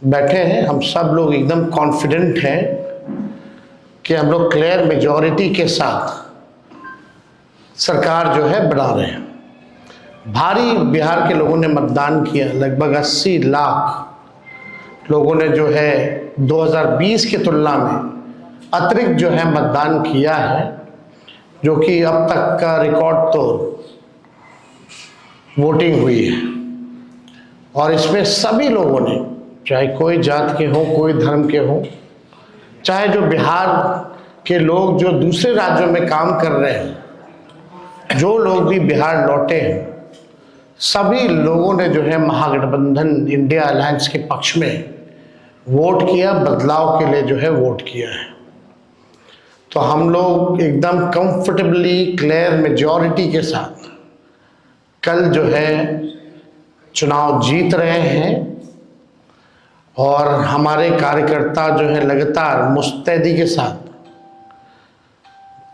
बैठे हैं, हम सब लोग एकदम कॉन्फिडेंट हैं कि हम लोग क्लियर मेजॉरिटी के साथ सरकार जो है बना रहे हैं। भारी बिहार के लोगों ने मतदान किया, लगभग 80 लाख लोगों ने जो है 2020 की तुलना में अतिरिक्त जो है मतदान किया है, जो कि अब तक का रिकॉर्ड तोड़ वोटिंग हुई है। और इसमें सभी लोगों ने, चाहे कोई जात के हों, कोई धर्म के हों, चाहे जो बिहार के लोग जो दूसरे राज्यों में काम कर रहे हैं, जो लोग भी बिहार लौटे हैं, सभी लोगों ने जो है महागठबंधन इंडिया अलायंस के पक्ष में वोट किया, बदलाव के लिए जो है वोट किया है। तो हम लोग एकदम कंफर्टेबली क्लियर मेजॉरिटी के साथ कल जो है चुनाव जीत रहे हैं और हमारे कार्यकर्ता जो है लगातार मुस्तैदी के साथ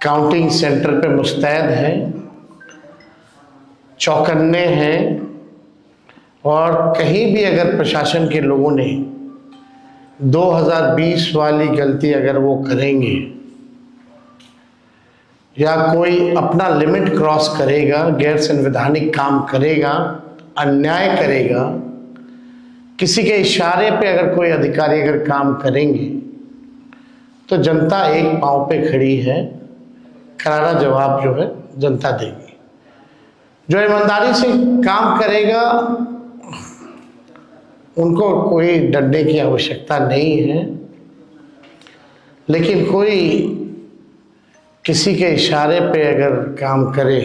काउंटिंग सेंटर पे मुस्तैद हैं, चौकन्ने हैं। और कहीं भी अगर प्रशासन के लोगों ने 2020 वाली गलती अगर वो करेंगे या कोई अपना लिमिट क्रॉस करेगा, गैर संवैधानिक काम करेगा, अन्याय करेगा, किसी के इशारे पे अगर कोई अधिकारी अगर काम करेंगे, तो जनता एक पांव पे खड़ी है, करारा जवाब जो है जनता देगी। जो ईमानदारी से काम करेगा उनको कोई डरने की आवश्यकता नहीं है, लेकिन कोई किसी के इशारे पे अगर काम करे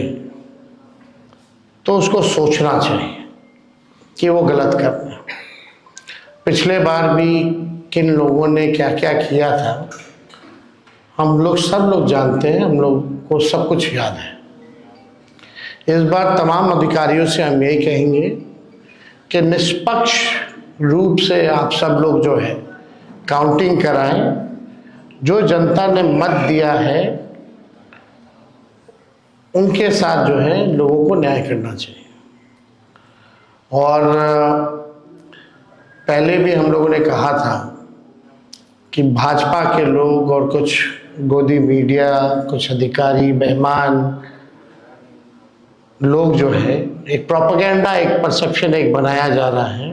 तो उसको सोचना चाहिए कि वो गलत कर रहे हैं। पिछले बार भी किन लोगों ने क्या क्या किया था हम लोग सब लोग जानते हैं, हम लोग को सब कुछ याद है। इस बार तमाम अधिकारियों से हम यही कहेंगे कि निष्पक्ष रूप से आप सब लोग जो है काउंटिंग कराएं। जो जनता ने मत दिया है उनके साथ जो है लोगों को न्याय करना चाहिए। और पहले भी हम लोगों ने कहा था कि भाजपा के लोग और कुछ गोदी मीडिया, कुछ अधिकारी, मेहमान लोग जो है एक प्रोपेगेंडा, एक परसेप्शन एक बनाया जा रहा है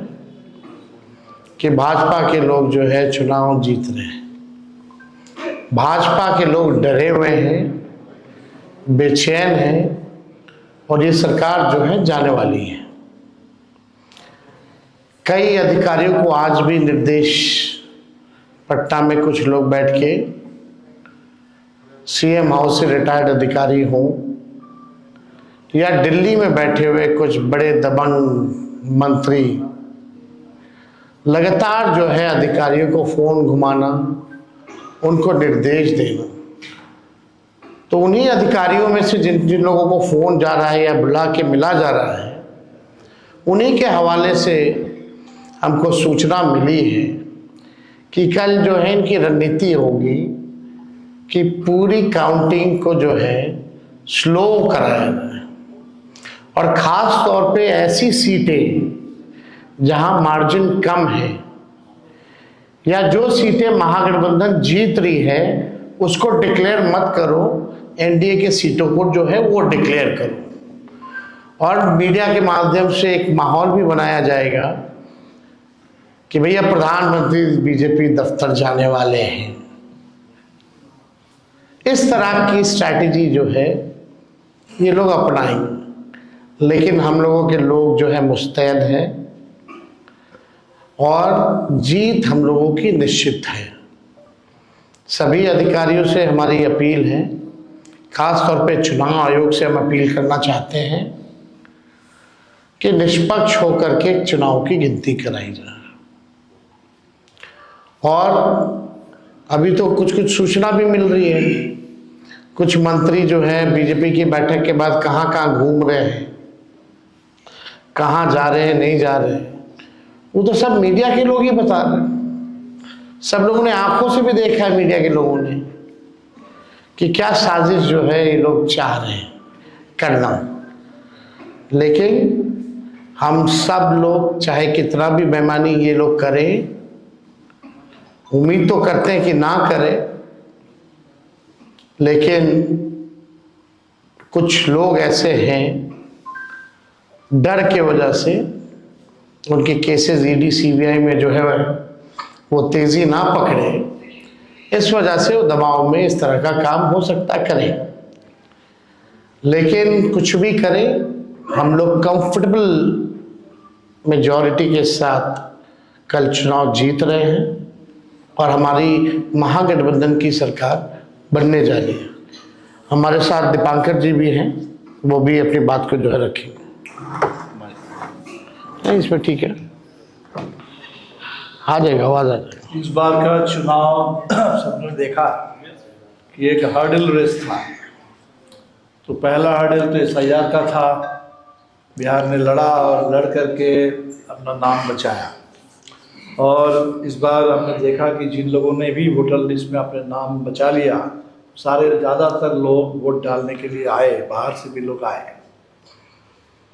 कि भाजपा के लोग जो है चुनाव जीत रहे हैं। भाजपा के लोग डरे हुए हैं, बेचैन हैं और ये सरकार जो है जाने वाली है। कई अधिकारियों को आज भी निर्देश, पटना में कुछ लोग बैठ के सीएम हाउस से रिटायर्ड अधिकारी हों या दिल्ली में बैठे हुए कुछ बड़े दबंग मंत्री लगातार जो है अधिकारियों को फोन घुमाना, उनको निर्देश देना। तो उन्हीं अधिकारियों में से जिन जिन लोगों को फोन जा रहा है या बुला के मिला जा रहा है, उन्हीं के हवाले से हमको सूचना मिली है कि कल जो है इनकी रणनीति होगी कि पूरी काउंटिंग को जो है स्लो कराया जाए और ख़ास तौर पे ऐसी सीटें जहां मार्जिन कम है या जो सीटें महागठबंधन जीत रही है उसको डिक्लेयर मत करो, एनडीए के सीटों को जो है वो डिक्लेयर करो। और मीडिया के माध्यम से एक माहौल भी बनाया जाएगा कि भैया प्रधानमंत्री बीजेपी दफ्तर जाने वाले हैं। इस तरह की स्ट्रैटेजी जो है ये लोग अपनाएंगे, लेकिन हम लोगों के लोग जो है मुस्तैद हैं और जीत हम लोगों की निश्चित है। सभी अधिकारियों से हमारी अपील है, खास तौर पे चुनाव आयोग से हम अपील करना चाहते हैं कि निष्पक्ष होकर के चुनाव की गिनती कराई जाए। और अभी तो कुछ कुछ सूचना भी मिल रही है, कुछ मंत्री जो है बीजेपी की बैठक के बाद कहाँ कहाँ घूम रहे हैं, कहाँ जा रहे हैं, नहीं जा रहे हैं, वो तो सब मीडिया के लोग ही बता रहे हैं। सब लोगों ने आंखों से भी देखा है, मीडिया के लोगों ने, कि क्या साजिश जो है ये लोग चाह रहे हैं करना। लेकिन हम सब लोग चाहे कितना भी बेईमानी ये लोग करें, उम्मीद तो करते हैं कि ना करें, लेकिन कुछ लोग ऐसे हैं डर के वजह से उनके केसेस ईडी सीबीआई में जो है वो तेजी ना पकड़े, इस वजह से वो दबाव में इस तरह का काम हो सकता करें। लेकिन कुछ भी करें, हम लोग कंफर्टेबल मेजॉरिटी के साथ कल चुनाव जीत रहे हैं और हमारी महागठबंधन की सरकार बनने जा रही है। हमारे साथ दीपांकर जी भी हैं, वो भी अपनी बात को जो है रखेंगे। नहीं, इसमें ठीक है, आ जाएगा, आवाज आ जाएगा। इस बार का चुनाव सबने देखा कि एक हर्डल रेस था। तो पहला हर्डल तो SIR का था, बिहार ने लड़ा और लड़ करके अपना नाम बचाया। और इस बार हमने देखा कि जिन लोगों ने भी वोटर लिस्ट में अपने नाम बचा लिया, सारे ज़्यादातर लोग वोट डालने के लिए आए, बाहर से भी लोग आए।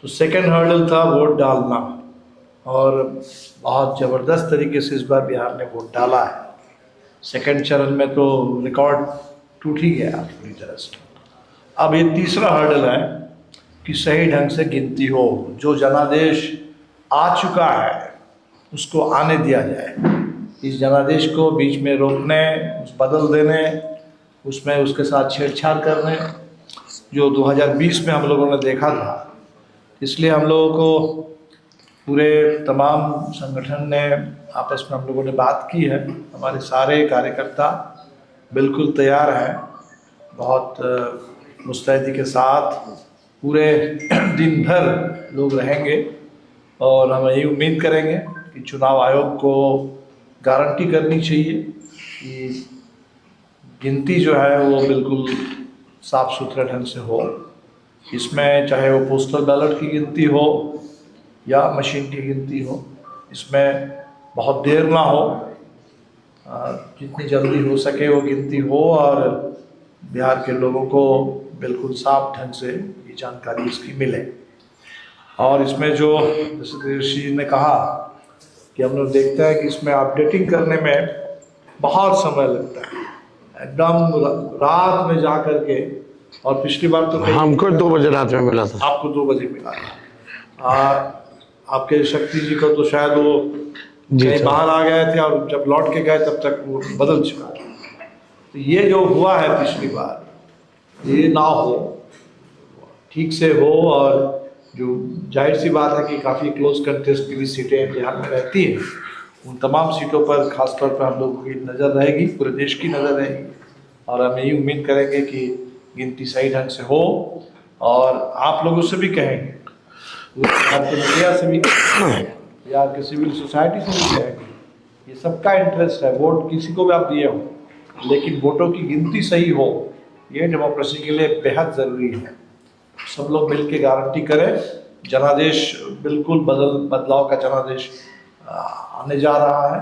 तो सेकंड हर्डल था वोट डालना, और बहुत ज़बरदस्त तरीके से इस बार बिहार ने वोट डाला है। सेकंड चरण में तो रिकॉर्ड टूट ही गया पूरी तरह से। अब ये तीसरा हर्डल है कि सही ढंग से गिनती हो, जो जनादेश आ चुका है उसको आने दिया जाए। इस जनादेश को बीच में रोकने, बदल देने, उसमें उसके साथ छेड़छाड़ करने, जो 2020 में हम लोगों ने देखा था। इसलिए हम लोगों को पूरे तमाम संगठन ने आपस में हम लोगों ने बात की है। हमारे सारे कार्यकर्ता बिल्कुल तैयार हैं, बहुत मुस्तैदी के साथ पूरे दिन भर लोग रहेंगे। और हम यही उम्मीद करेंगे कि चुनाव आयोग को गारंटी करनी चाहिए कि गिनती जो है वो बिल्कुल साफ सुथरे ढंग से हो। इसमें चाहे वो पोस्टल बैलेट की गिनती हो या मशीन की गिनती हो, इसमें बहुत देर ना हो, जितनी जल्दी हो सके वो गिनती हो और बिहार के लोगों को बिल्कुल साफ ढंग से ये जानकारी इसकी मिले। और इसमें जो जैसे ऋषि ने कहा कि हम लोग देखते हैं कि इसमें अपडेटिंग करने में बहुत समय लगता है, एकदम रात में जा कर के। और पिछली बार तो हमको 2 बजे रात में मिला था, आपको 2 बजे मिला था। आपके शक्ति जी को तो शायद वो कहीं बाहर आ गए थे और जब लौट के गए तब तक वो बदल चुका था। तो ये जो हुआ है पिछली बार, ये ना हो, ठीक से हो। और जो जाहिर सी बात है कि काफ़ी क्लोज कंटेस्ट की भी सीटें बिहार में रहती हैं, उन तमाम सीटों पर खासतौर पर हम लोगों की नज़र रहेगी, पूरे देश की नज़र रहेगी। और हम यही उम्मीद करेंगे कि गिनती सही ढंग से हो। और आप लोगों से भी कहेंगे, आपके मीडिया से भी कहेंगे या के सिविल सोसाइटी से भी कहेंगे, ये सबका इंटरेस्ट है। वोट किसी को भी आप दिए हो, लेकिन वोटों की गिनती सही हो, ये डेमोक्रेसी के लिए बेहद ज़रूरी है। सब लोग मिल के गारंटी करें। जनादेश बिल्कुल बदलाव का जनादेश आने जा रहा है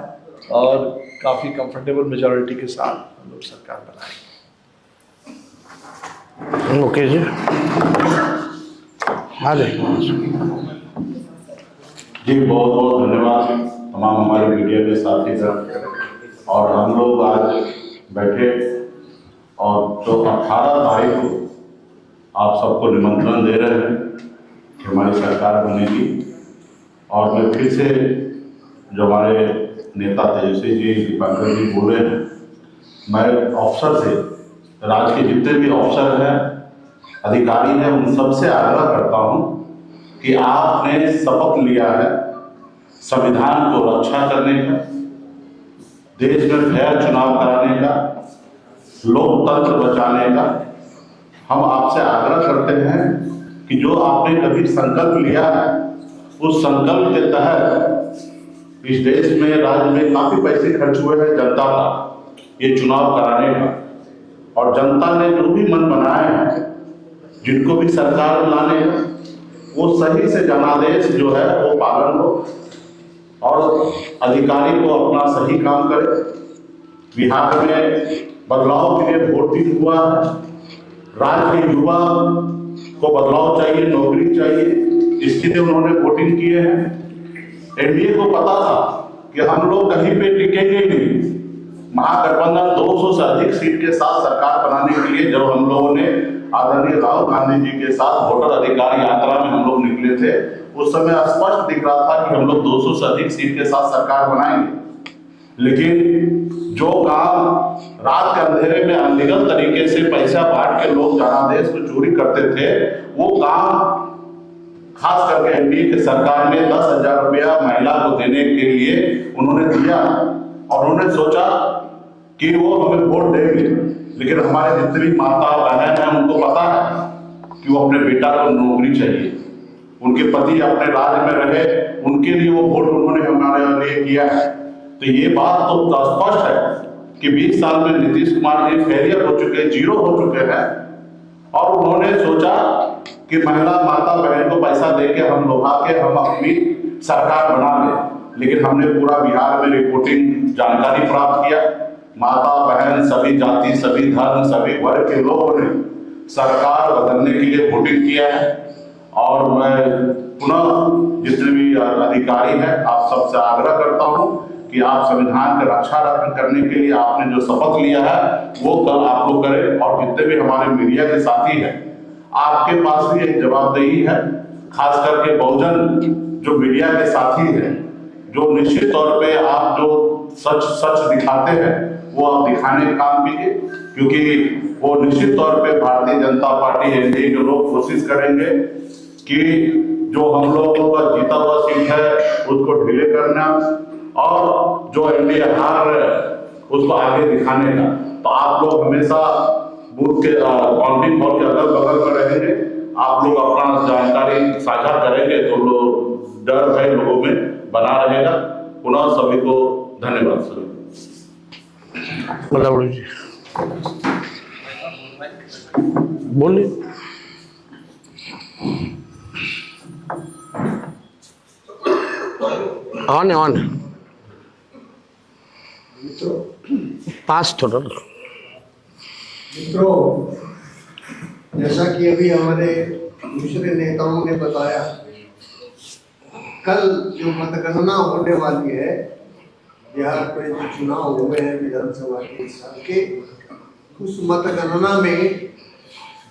और काफ़ी कंफर्टेबल मेजॉरिटी के साथ हम लोग सरकार बनाएंगे। ओके जी, हाँ जी जी, बहुत बहुत धन्यवाद तमाम हमारे मीडिया के साथी सर। और हम लोग आज बैठे और जो 18 तारीख को आप सबको निमंत्रण दे रहे हैं कि हमारी सरकार बनेगी। और मैं फिर से जो हमारे नेता तेजस्वी जी, दीपांकर जी बोले हैं, मैं अफसर से, राज्य के जितने भी अफसर हैं, अधिकारी हैं, उन सबसे आग्रह करता हूं कि आपने शपथ लिया है संविधान को रक्षा करने का, देश में फेयर चुनाव कराने का, लोकतंत्र बचाने का। हम आपसे आग्रह करते हैं कि जो आपने कभी संकल्प लिया है, उस संकल्प के तहत इस देश में, राज्य में काफी पैसे खर्च हुए हैं जनता का ये चुनाव कराने का। और जनता ने जो भी मन बनाए हैं, जिनको भी सरकार में लाने का, वो सही से जनादेश जो है वो पालन हो और अधिकारी को अपना सही काम करे। बिहार में बदलाव के लिए वोटिंग हुआ है, राज्य के युवा को बदलाव चाहिए, नौकरी चाहिए, इसके लिए उन्होंने वोटिंग किए हैं। एनडीए को पता था कि हम लोग कहीं पे टिकेंगे ही नहीं, महागठबंधन 200 से अधिक सीट के साथ सरकार बनाने के लिए जब हम लोगों ने आदरणीय राहुल गांधी जी के साथ वोटर अधिकार यात्रा में हम लोग निकले थे, उस समय स्पष्ट दिख रहा था कि हम लोग 200 से अधिक सीट के साथ सरकार बनाएंगे। लेकिन जो काम रात के अंधेरे में अनलीगल तरीके से पैसा बांट के लोग जनादेश को चोरी करते थे, वो काम खास करके एनडीए की सरकार ने 10,000 रुपया महिला को देने के लिए उन्होंने दिया और उन्होंने सोचा कि वो हमें वोट देंगे। लेकिन हमारे जितनी भी माता बहन हैं उनको पता है कि वो अपने बेटा को नौकरी चाहिए, उनके पति अपने राज्य में रहे, उनके लिए वो वोट उन्होंने हमारे लिए किया है। तो ये बात तो स्पष्ट है कि 20 साल में नीतीश कुमार जी फेलियर हो चुके हैं, जीरो हो चुके हैं, और उन्होंने सोचा कि महिला माता बहन को पैसा देके हम लोहा के हम अपनी सरकार बना लें। लेकिन हमने पूरा बिहार में रिपोर्टिंग जानकारी प्राप्त किया, माता बहन सभी जाति सभी धर्म सभी वर्ग के लोगों ने सरकार बदलने के लिए वोटिंग किया है। और मैं पुनः जितने भी अधिकारी हैं आप सबसे आग्रह करता हूं कि आप संविधान की रक्षा करने के लिए आपने जो शपथ लिया है वो कल आप लोग करें। और जितने भी हमारे मीडिया के साथी हैं आपके पास भी एक जवाबदेही है, खास करके बहुजन जो मीडिया के साथी हैं, जो निश्चित तौर पे आप जो सच दिखाते हैं वो आप दिखाने का काम कीजिए, क्योंकि वो निश्चित तौर पे भारतीय जनता पार्टी एनडीए के लोग कोशिश करेंगे कि जो हम लोगों का जीता हुआ सीट है उसको ढीले करना और जो एनडीए हार रहे उसको आगे दिखाने का। तो आप लोग हमेशा बूथ के काउंटिंग हॉल के अगल बगल में रहेंगे, आप लोग अपना जानकारी साझा करेंगे तो लोग डर भय लोगों में बना रहेगा। पुनः सभी को धन्यवाद सर। जी बोलिए। ऑन पास थोड़ा। मित्रों, जैसा कि अभी हमारे दूसरे नेताओं ने बताया, कल जो मतगणना होने वाली है, बिहार में जो चुनाव हुए हैं विधानसभा के इस साल के, उस मतगणना में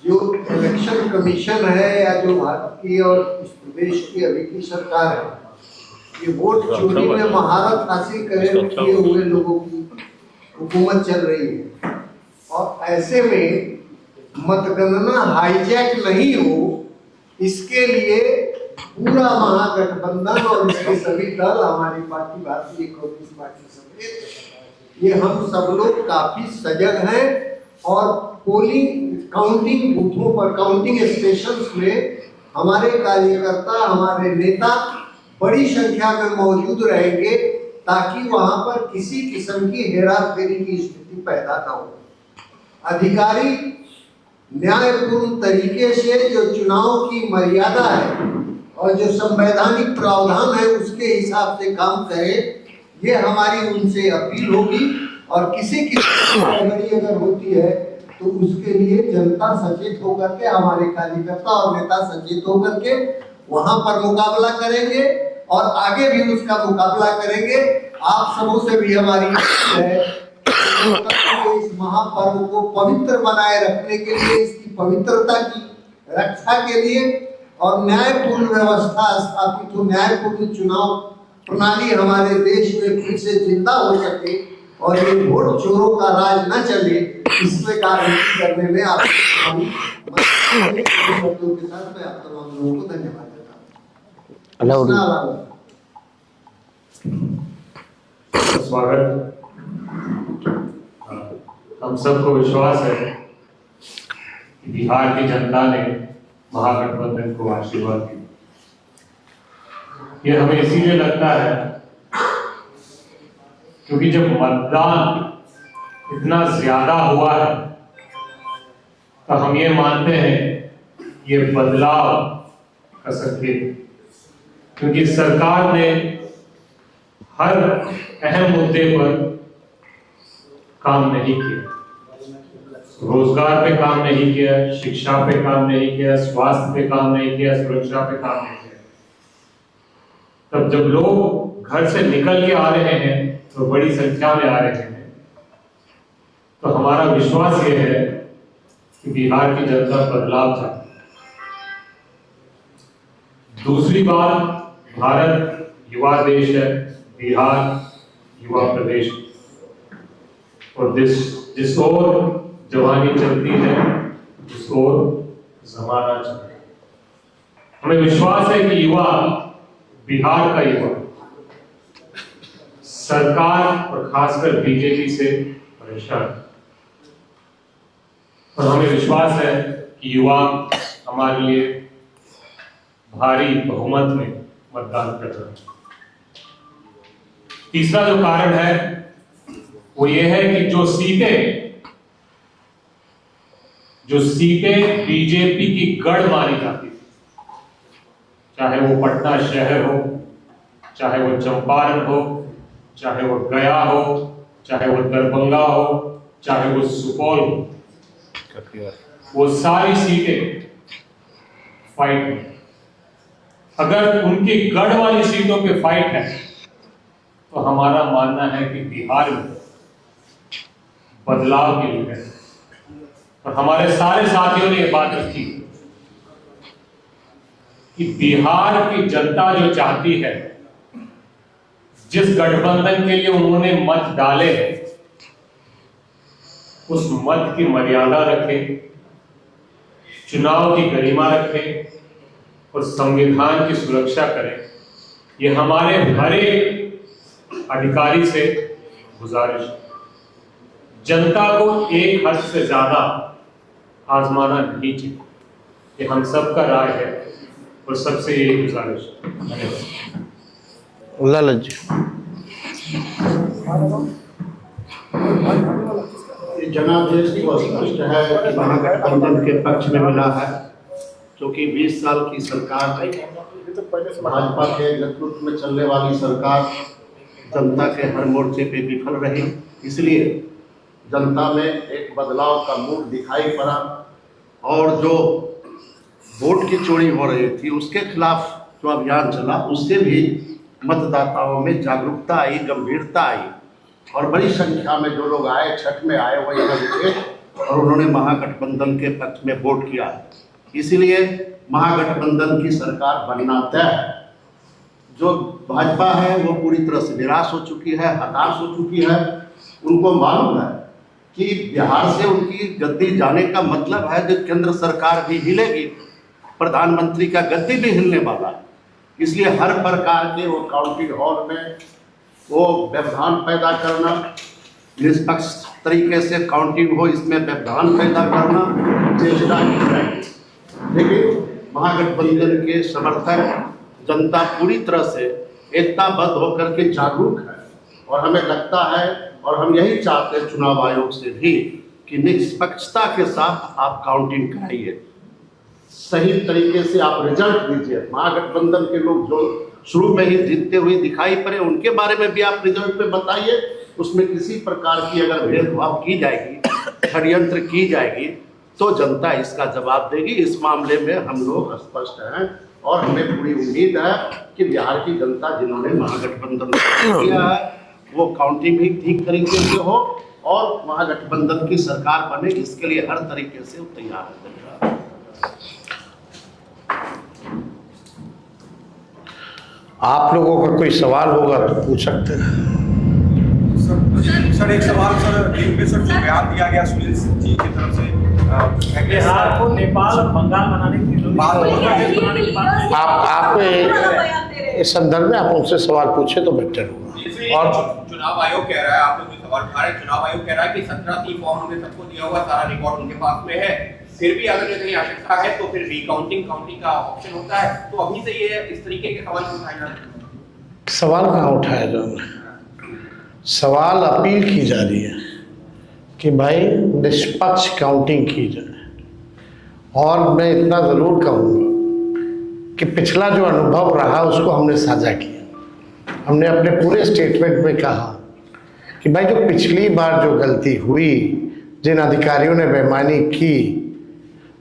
जो इलेक्शन कमीशन है या जो भारत की और इस प्रदेश की अभी की सरकार है, ये वोट चोरी में महारत हासिल किए हुए लोगों की हुकूमत चल रही है। और ऐसे में मतगणना हाईजैक नहीं हो, इसके लिए पूरा महागठबंधन और इसके सभी दल, हमारी पार्टी भारतीय कम्युनिस्ट पार्टी समेत, ये हम सब लोग काफी सजग हैं और पोलिंग काउंटिंग बूथों पर, काउंटिंग स्टेशंस में हमारे कार्यकर्ता, हमारे नेता बड़ी संख्या में मौजूद रहेंगे ताकि वहां पर किसी किस्म की हेराफेरी की स्थिति पैदा न हो। अधिकारी न्यायपूर्ण तरीके से जो चुनाव की मर्यादा है और जो संवैधानिक प्रावधान है उसके हिसाब से काम करें, ये हमारी उनसे अपील होगी। और किसी की गड़बड़ी अगर होती है तो उसके लिए जनता सचेत होकर के, हमारे कार्यकर्ता और नेता सचेत होकर के वहां पर मुकाबला करेंगे और आगे भी उसका मुकाबला करेंगे। आप सबों से भी हमारी है इस महापर्व को पवित्र बनाए रखने के लिए, इसकी पवित्रता की रक्षा के लिए और न्यायपूर्ण व्यवस्था स्थापित हो, न्यायपूर्ण चुनाव प्रणाली हमारे देश में फिर से जिंदा हो सके और ये वोट चोरों का राज न चले, इसमें कार्यवाही करने में आप शब्दों के साथ मैं आप तमाम लोगों को धन्यवाद देता हूँ। स्वागत। हम सबको विश्वास है कि बिहार की जनता ने महागठबंधन को आशीर्वाद दिया। ये हमें इसीलिए लगता है क्योंकि जब मतदान इतना ज्यादा हुआ है तो हम ये मानते हैं ये बदलाव का संकेत, क्योंकि सरकार ने हर अहम मुद्दे पर काम नहीं किया। रोजगार पे काम नहीं किया, शिक्षा पे काम नहीं किया, स्वास्थ्य पे काम नहीं किया, सुरक्षा पे काम नहीं किया। तब जब लोग घर से निकल के आ रहे हैं तो बड़ी संख्या में आ रहे हैं तो हमारा विश्वास ये है कि बिहार की जनता बदलाव चाहती है। दूसरी बात, भारत युवा देश है, बिहार युवा प्रदेश, और जिस ओर जवानी चलती है उस ओर जमाना चलता है। हमें विश्वास है कि युवा, बिहार का युवा सरकार और खासकर बीजेपी से परेशान है, और हमें विश्वास है कि युवा हमारे लिए भारी बहुमत में मतदान कर रहे हैं। तीसरा जो कारण है वो ये है कि जो सीटें बीजेपी की गढ़ मानी जाती थी, चाहे वो पटना शहर हो, चाहे वो चंपारण हो, चाहे वो गया हो, चाहे वो दरभंगा हो, चाहे वो सुपौल हो, वो सारी सीटें फाइट में। अगर उनकी गढ़ वाली सीटों पे फाइट है तो हमारा मानना है कि बिहार में बदलाव की जरूरत है, और हमारे सारे साथियों ने ये बात रखी कि बिहार की जनता जो चाहती है, जिस गठबंधन के लिए उन्होंने मत डाले हैं, उस मत की मर्यादा रखे, चुनाव की गरिमा रखे और संविधान की सुरक्षा करें। ये हमारे हरे अधिकारी से गुजारिश है। जनता को एक हद से ज्यादा आजमाना नहीं चाहिए, ये हम सबका राय है और सबसे यही गुजारिश है। ललित जी, जनादेश को स्पष्ट है कि महागठबंधन के पक्ष में मिला है, क्योंकि 20 साल की सरकार, भाजपा के नेतृत्व में चलने वाली सरकार जनता के हर मोर्चे पे विफल रही। इसलिए जनता में एक बदलाव का मूड दिखाई पड़ा, और जो वोट की चोरी हो रही थी उसके खिलाफ जो अभियान चला, उससे भी मतदाताओं में जागरूकता आई, गंभीरता आई, और बड़ी संख्या में जो लोग आए, छठ में आए, वो यहाँ रुके और उन्होंने महागठबंधन के पक्ष में वोट किया। इसीलिए महागठबंधन की सरकार बनना तय है। जो भाजपा है वो पूरी तरह से निराश हो चुकी है, हताश हो चुकी है। उनको मालूम है कि बिहार से उनकी गद्दी जाने का मतलब है कि केंद्र सरकार भी हिलेगी, प्रधानमंत्री का गद्दी भी हिलने वाला है। इसलिए हर प्रकार के वो काउंटिंग हॉल में वो व्यवधान पैदा करना, निष्पक्ष तरीके से काउंटिंग हो, इसमें व्यवधान पैदा करना चेष्टा की जाएगी। लेकिन महागठबंधन के समर्थक, जनता पूरी तरह से एकताबद्ध होकर के जागरूक है, और हमें लगता है और हम यही चाहते हैं चुनाव आयोग से भी कि निष्पक्षता के साथ आप काउंटिंग कराइए, सही तरीके से आप रिजल्ट दीजिए। महागठबंधन के लोग जो शुरू में ही जीतते हुए दिखाई पड़े, उनके बारे में भी आप रिजल्ट में बताइए। उसमें किसी प्रकार की अगर भेदभाव की जाएगी, षड्यंत्र की जाएगी, तो जनता इसका जवाब देगी। इस मामले में हम लोग स्पष्ट हैं, और हमें पूरी उम्मीद है कि बिहार की जनता जिन्होंने महागठबंधन किया है वो काउंटिंग भी ठीक तरीके से हो और महागठबंधन की सरकार बने, इसके लिए हर तरीके से तैयार है। आप लोगों का कोई सवाल होगा तो पूछ सकते हैं। सर एक सवाल सर, टीम में सर जो बयान दिया गया सुनील जी की तरफ से बिहार को नेपाल और बंगाल बनाने की आप इस संदर्भ में आप उनसे सवाल पूछे तो बेहतर होगा। और चुनाव आयोग कह रहा है, आप लोग सवाल उठा रहे हैं, चुनाव आयोग कह रहा है कि 17 फॉर्म हमने सबको दिया हुआ, सारा रिकॉर्ड उनके पास में है, फिर भी अगर कहीं आवश्यकता है तो फिर रिकाउंटिंग का ऑप्शन होता है। तो अभी से ये इस तरीके के सवाल उठाए जा रहे हैं। सवाल कहाँ उठाया जा रहा है? सवाल अपील की जा रही है कि भाई निष्पक्ष काउंटिंग की जाए। और मैं इतना ज़रूर कहूँगा कि पिछला जो अनुभव रहा उसको हमने साझा किया। हमने अपने पूरे स्टेटमेंट में कहा कि भाई जो पिछली बार जो गलती हुई, जिन अधिकारियों ने बेईमानी की,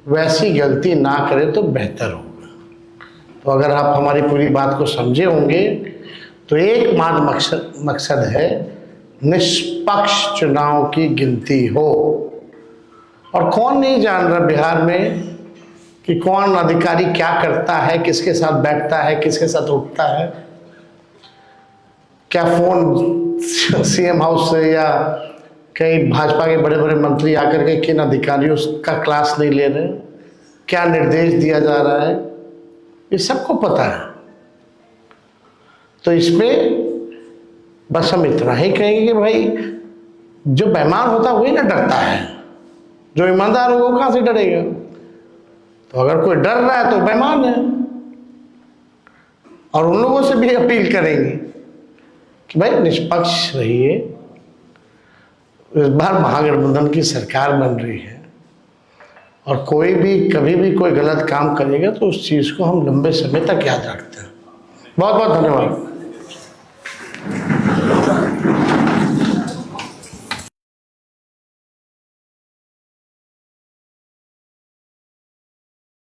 वैसी गलती ना करें तो बेहतर होगा। तो अगर आप हमारी पूरी बात को समझे होंगे तो एक मकसद है निष्पक्ष चुनाव की गिनती हो। और कौन नहीं जान रहा बिहार में कि कौन अधिकारी क्या करता है, किसके साथ बैठता है, किसके साथ उठता है, क्या फोन सीएम हाउस से या कई भाजपा के बड़े बड़े मंत्री आकर के किन अधिकारियों का क्लास नहीं ले रहे, क्या निर्देश दिया जा रहा है, ये सबको पता है। तो इसमें बस हम इतना ही कहेंगे कि भाई जो बेईमान होता है वही ना डरता है, जो ईमानदार होगा वो कहाँ से डरेगा। तो अगर कोई डर रहा है तो बेईमान है। और उन लोगों से भी अपील करेंगे कि भाई निष्पक्ष रहिए। इस बार महागठबंधन की सरकार बन रही है और कोई भी कभी भी कोई गलत काम करेगा तो उस चीज़ को हम लंबे समय तक याद रखते हैं। बहुत बहुत धन्यवाद।